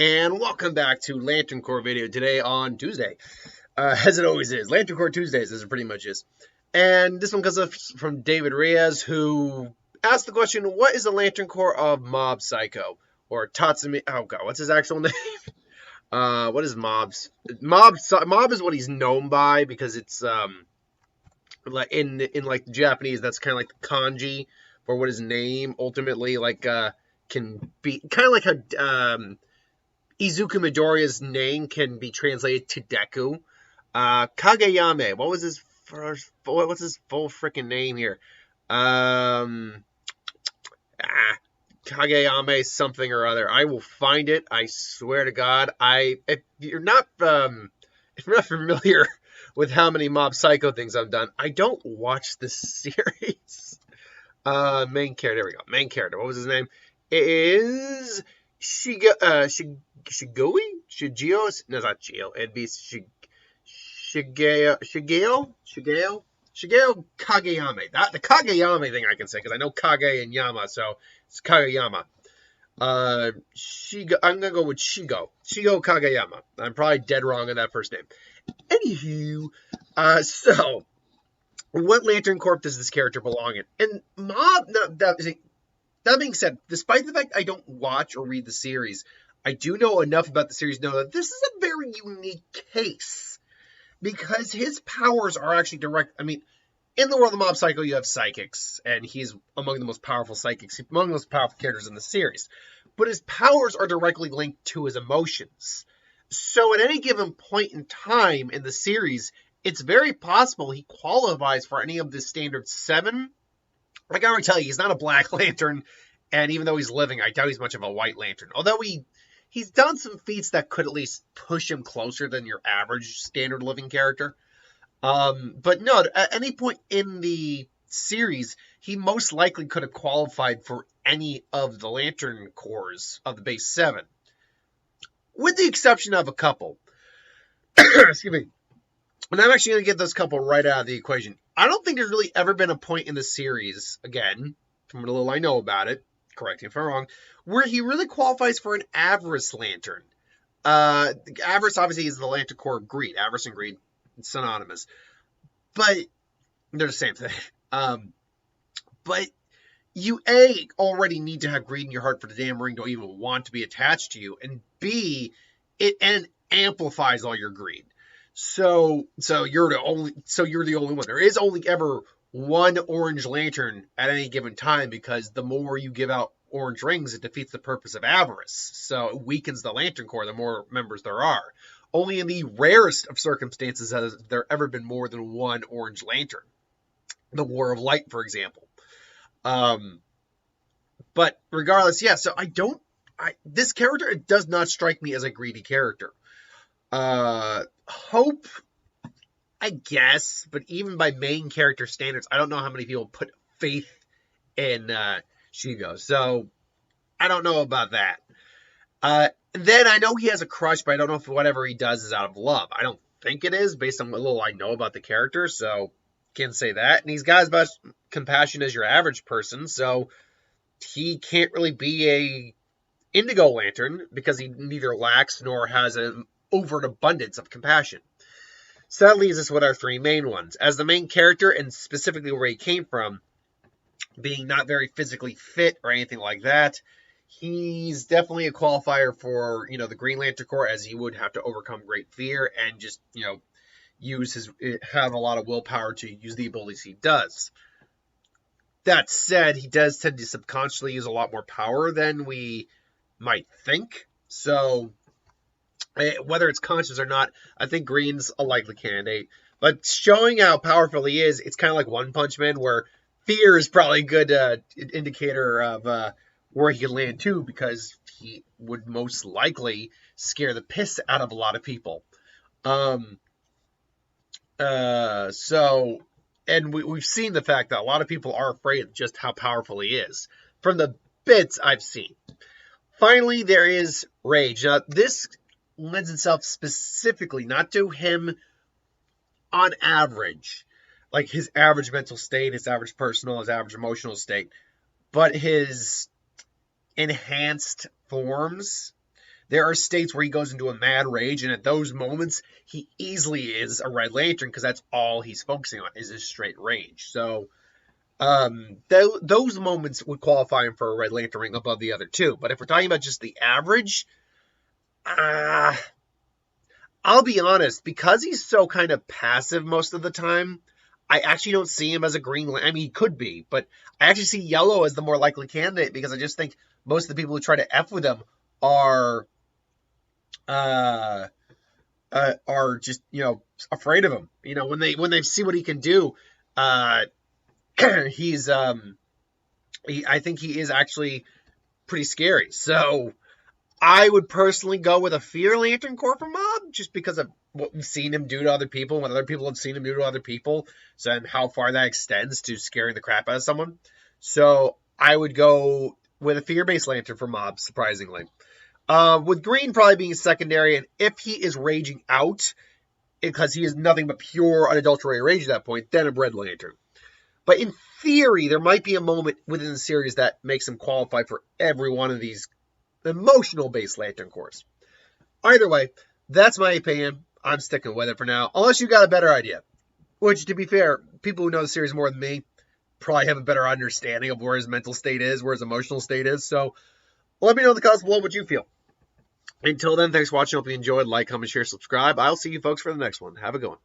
And welcome back to Lantern Corps video today on Tuesday. As it always is, Lantern Corps Tuesdays, as it pretty much is. And this one comes up from David Reyes, who asked the question, what is the Lantern Corps of Mob Psycho? Or Tatsumi, oh god, what's his actual name? What is Mob's? Mob is what he's known by, because it's, like in like the Japanese, that's kind of like the kanji for what his name ultimately, like, can be, kind of like how, Izuku Midoriya's name can be translated to Deku. Kageyame, what's his full freaking name here? Kageyame something or other. I will find it. I swear to God. If you're not familiar with how many Mob Psycho things I've done, I don't watch this series. Main character. There we go. Main character. What was his name? It is Shigoi? Shigeo? No, it's not Geo. It'd be Shigeo Kageyame. The Kageyame thing I can say, because I know Kage and Yama, so it's Kageyama. I'm going to go with Shigo Kageyama. I'm probably dead wrong on that first name. Anywho, so, what Lantern Corp does this character belong in? And that being said, despite the fact I don't watch or read the series, I do know enough about the series to know that this is a very unique case. Because his powers are actually direct. I mean, in the world of Mob Psycho, you have psychics, and he's among the most powerful psychics, among the most powerful characters in the series. But his powers are directly linked to his emotions. So at any given point in time in the series, it's very possible he qualifies for any of the standard 7. I can already tell you, he's not a Black Lantern, and even though he's living, I doubt he's much of a White Lantern. Although he's done some feats that could at least push him closer than your average standard living character. But no, at any point in the series, he most likely could have qualified for any of the Lantern Corps of the base 7. With the exception of a couple. Excuse me. And I'm actually going to get those couple right out of the equation. I don't think there's really ever been a point in the series, again, from what little I know about it, correct me if I'm wrong, where he really qualifies for an Avarice Lantern. Avarice, obviously, is the Lantern Corps of Greed. Avarice and Greed, it's synonymous. But they're the same thing. But you, A, already need to have greed in your heart for the damn ring to even want to be attached to you. And B, it amplifies all your greed. So you're the only one. There is only ever one Orange Lantern at any given time, because the more you give out orange rings, it defeats the purpose of avarice. So it weakens the Lantern Corps the more members there are. Only in the rarest of circumstances has there ever been more than one Orange Lantern. The War of Light, for example. But regardless, yeah, so this character, it does not strike me as a greedy character. Hope, I guess, but even by main character standards, I don't know how many people put faith in Shigo, so I don't know about that. Then I know he has a crush, but I don't know if whatever he does is out of love. I don't think it is, based on what little I know about the character, so can't say that. And he's got as much compassion as your average person, so he can't really be a Indigo Lantern, because he neither lacks nor has an overt abundance of compassion. So that leaves us with our 3 main ones. As the main character, and specifically where he came from, being not very physically fit or anything like that, he's definitely a qualifier for, the Green Lantern Corps, as he would have to overcome great fear and just, have a lot of willpower to use the abilities he does. That said, he does tend to subconsciously use a lot more power than we might think. So whether it's conscious or not, I think Green's a likely candidate. But showing how powerful he is, it's kind of like One Punch Man, where fear is probably a good indicator of where he can land too, because he would most likely scare the piss out of a lot of people. And we've seen the fact that a lot of people are afraid of just how powerful he is, from the bits I've seen. Finally, there is Rage. Now, this lends itself specifically not to him on average, like his average mental state, his average personal, his average emotional state, but his enhanced forms There are states where he goes into a mad rage, and at those moments, he easily is a Red Lantern because that's all he's focusing on is his straight rage. So those moments would qualify him for a Red Lantern ring above the other two. But if we're talking about just the average, I'll be honest, because he's so kind of passive most of the time, I actually don't see him as a Green Lantern. I mean, he could be, but I actually see Yellow as the more likely candidate because I just think most of the people who try to F with him are just, afraid of him. When they see what he can do, he's I think he is actually pretty scary. So I would personally go with a Fear Lantern Corp mob just because of what we've seen him do to other people, what other people have seen him do to other people, so and how far that extends to scaring the crap out of someone. So I would go with a Fear-based Lantern for mobs, surprisingly. With Green probably being secondary, and if he is raging out, because he is nothing but pure, unadulterated rage at that point, then a Red Lantern. But in theory, there might be a moment within the series that makes him qualify for every one of these emotional-based Lantern Corps. Either way, that's my opinion. I'm sticking with it for now, unless you got a better idea. Which, to be fair, people who know the series more than me probably have a better understanding of where his mental state is, where his emotional state is. So let me know in the comments below what you feel. Until then, thanks for watching. Hope you enjoyed. Like, comment, share, subscribe. I'll see you folks for the next one. Have a good one.